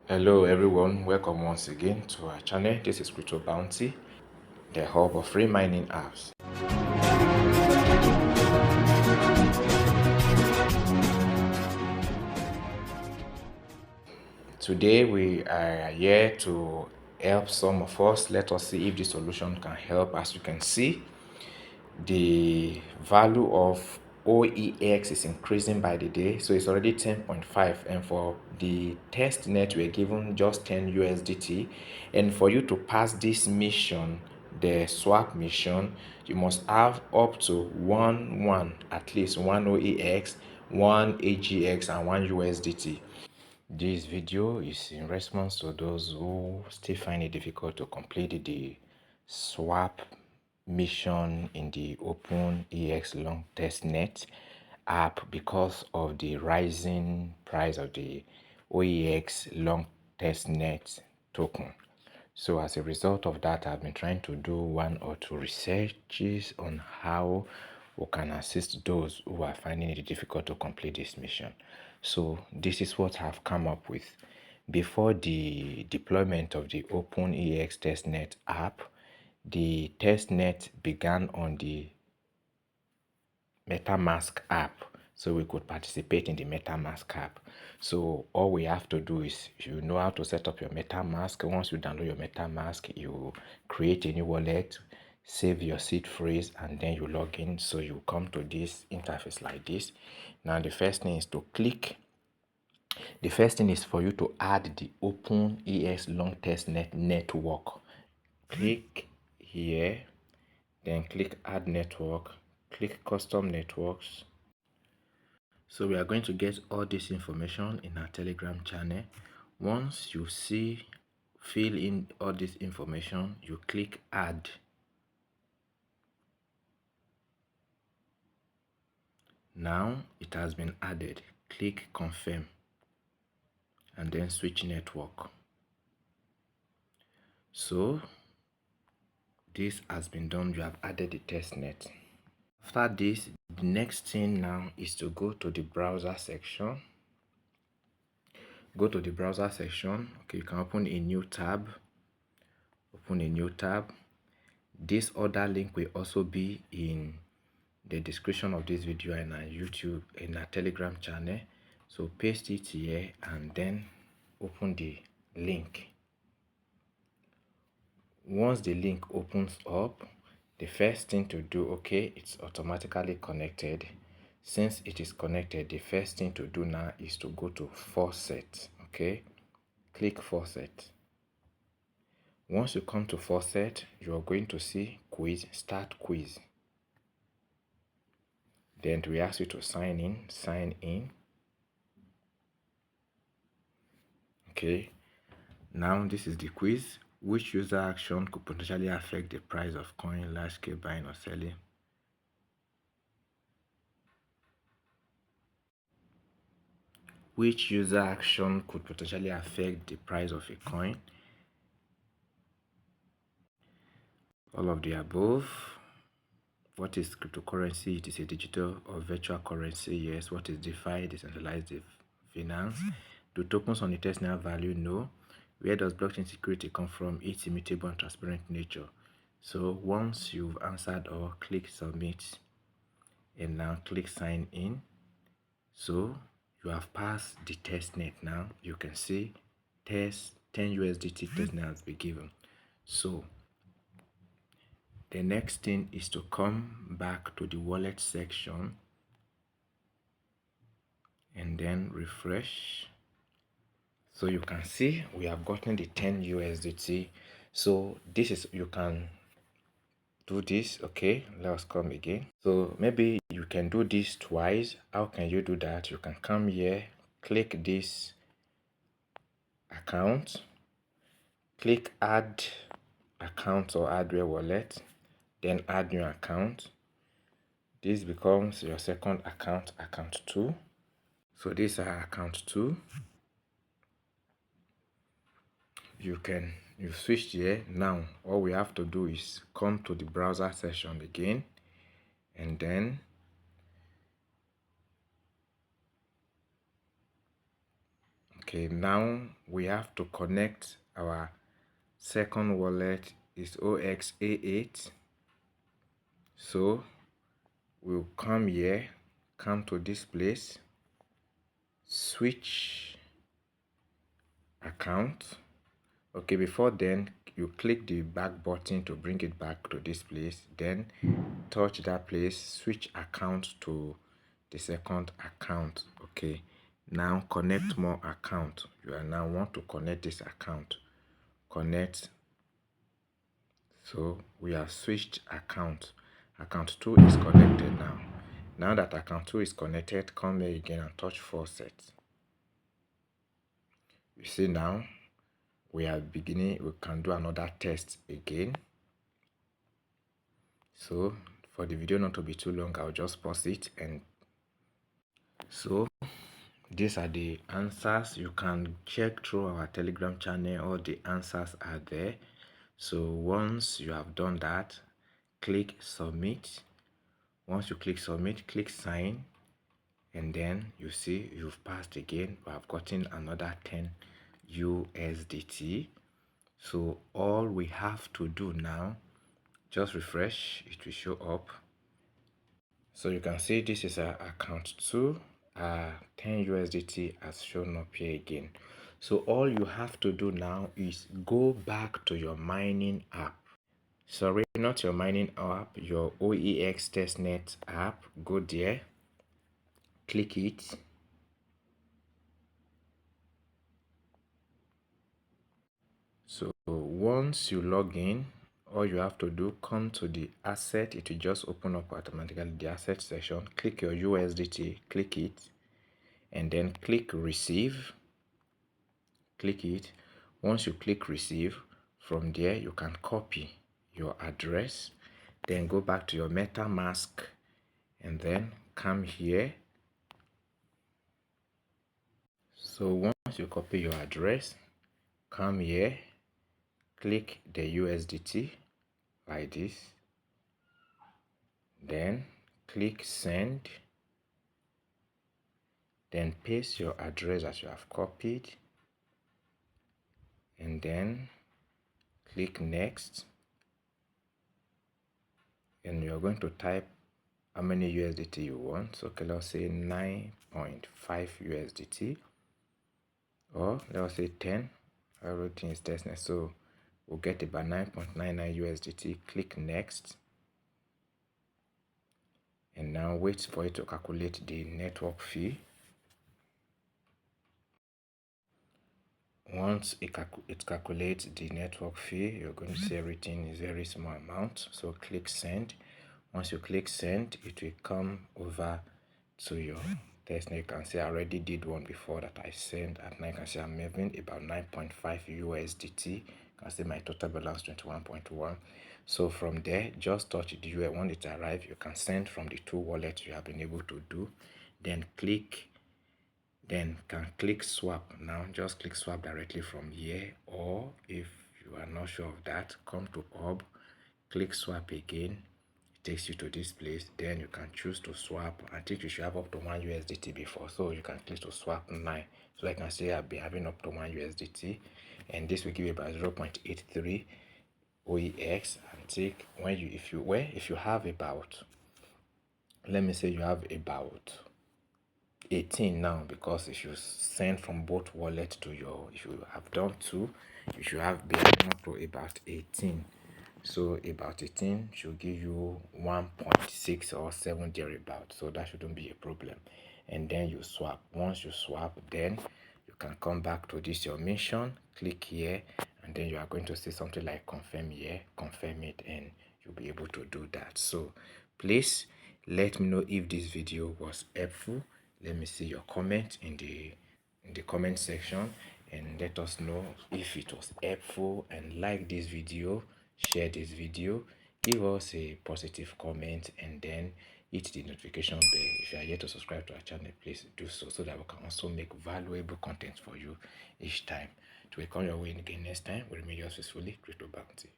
Hello everyone, welcome once again to our channel. This is Crypto Bounty, the hub of free mining apps. Today we are here to help some of us. Let us see if the solution can help. As you can see, the value of OEX is increasing by the day, so it's already 10.5, and for the test net we're given just 10 USDT. And for you to pass this mission, the swap mission, you must have up to at least one OEX, one AGX, and one USDT. This video is in response to those who still find it difficult to complete the swap mission in the OEX Long Testnet app because of the rising price of the OEX Long Testnet token. So as a result of that, I've been trying to do one or two researches on how we can assist those who are finding it difficult to complete this mission. So this is what I've come up with. Before the deployment of the OEX Testnet app, the testnet began on the Metamask app, so we could participate in the Metamask app. So all we have to do is, you know how to set up your Metamask. Once you download your Metamask, you create a new wallet, save your seed phrase, and then you log in. So you come to this interface like this. Now the first thing is to click. The first thing is for you to add the OEX Long Testnet network. Click here, then click add network, click custom networks. So we are going to get all this information in our Telegram channel. Once you fill in all this information, you click add. Now it has been added. Click confirm and then switch network. So this has been done. You have added the testnet. After this, the next thing now is to go to the browser section. Go to the browser section. Okay, you can open a new tab. Open a new tab. This other link will also be in the description of this video and our YouTube and our Telegram channel. So paste it here and then open the link. Once the link opens up, the first thing to do, okay, it's automatically connected. Since it is connected, the first thing to do now is to go to faucet. Okay, click faucet. Once you come to faucet, you are going to see quiz, start quiz. Then we ask you to sign in. Okay, now this is the quiz. Which user action could potentially affect the price of coin, large scale buying or selling? Which user action could potentially affect the price of a coin? All of the above. What is cryptocurrency? It is a digital or virtual currency. Yes. What is DeFi? Decentralized finance. Do tokens on the testnet have value? No. Where does blockchain security come from? Its immutable and transparent nature. So once you've answered all, click submit and now click sign in. So you have passed the testnet. Now you can see 10 USDT testnet has been given. So the next thing is to come back to the wallet section and then refresh. So you can see we have gotten the 10 USDT. So this is, you can do this. Okay, let us come again. So maybe you can do this twice. How can you do that? You can come here, click this account, click add account or hardware wallet, then add new account. This becomes your second account, account 2. So this is our account 2. You switched here. Now all we have to do is come to the browser session again, and then Okay, now we have to connect our second wallet is OEX A8. So we'll come here, come to this place, switch account. Okay, before then you click the back button to bring it back to this place, then touch that place, switch account to the second account. Okay, now connect more account. You are now want to connect this account, connect. So we have switched account 2 is connected. Now that account 2 is connected, come here again and touch faucet. You see, now we are beginning, we can do another test again. So for the video not to be too long, I'll just pause it. And so these are the answers. You can check through our Telegram channel, all the answers are there. So once you have done that, click submit. Once you click submit, click sign, and then you see you've passed again. We have gotten another 10 USDT. So all we have to do now, just refresh, it will show up. So you can see this is our account 2. 10 USDT has shown up here again. So all you have to do now is go back to your mining app. Sorry, not your mining app, your OEX Testnet app. Go there, click it. So once you log in, all you have to do, come to the asset. It will just open up automatically, the asset section. Click your USDT, click it, and then click receive. Click it. Once you click receive, from there you can copy your address, then go back to your Metamask, and then come here. So once you copy your address, come here, click the USDT like this, then click send, then paste your address as you have copied, and then click next, and you're going to type how many USDT you want. So okay, let's say 9.5 USDT, or let's say 10. Everything is testnet, so we'll get about 9.99 USDT. Click next, and now wait for it to calculate the network fee. Once it calculates the network fee, you're going to see everything is very small amount. So click send. Once you click send, it will come over to your testnet. You can see I already did one before that I sent, and now you can see I'm having about 9.5 USDT. You can see my total balance 21.1. So from there, just touch the URL. When it arrives, you can send from the 2 wallets you have been able to do. Then can click swap. Now just click swap directly from here, or if you are not sure of that, come to hub, click swap again. It takes you to this place, then you can choose to swap. I think you should have up to 1 USDT before, so you can click to swap 9. So I can say I'll be having up to 1 USDT, and this will give you about 0.83 OEX. And take if you have about, let me say you have about 18 now, because if you send from both wallet to your, if you have done 2, you should have been up to about 18. So about 18 should give you 1.6 or 7 thereabout, so that shouldn't be a problem. And then you swap. Once you swap, then you can come back to this your mission, click here, and then you are going to see something like confirm here, confirm it, and you'll be able to do that. So please let me know if this video was helpful. Let me see your comment in the comment section, and let us know if it was helpful. And like this video, share this video, give us a positive comment, and then hit the notification bell. If you are yet to subscribe to our channel, please do so, so that we can also make valuable content for you each time. To come your way again next time, we remain yours faithfully, Crypto Bounty.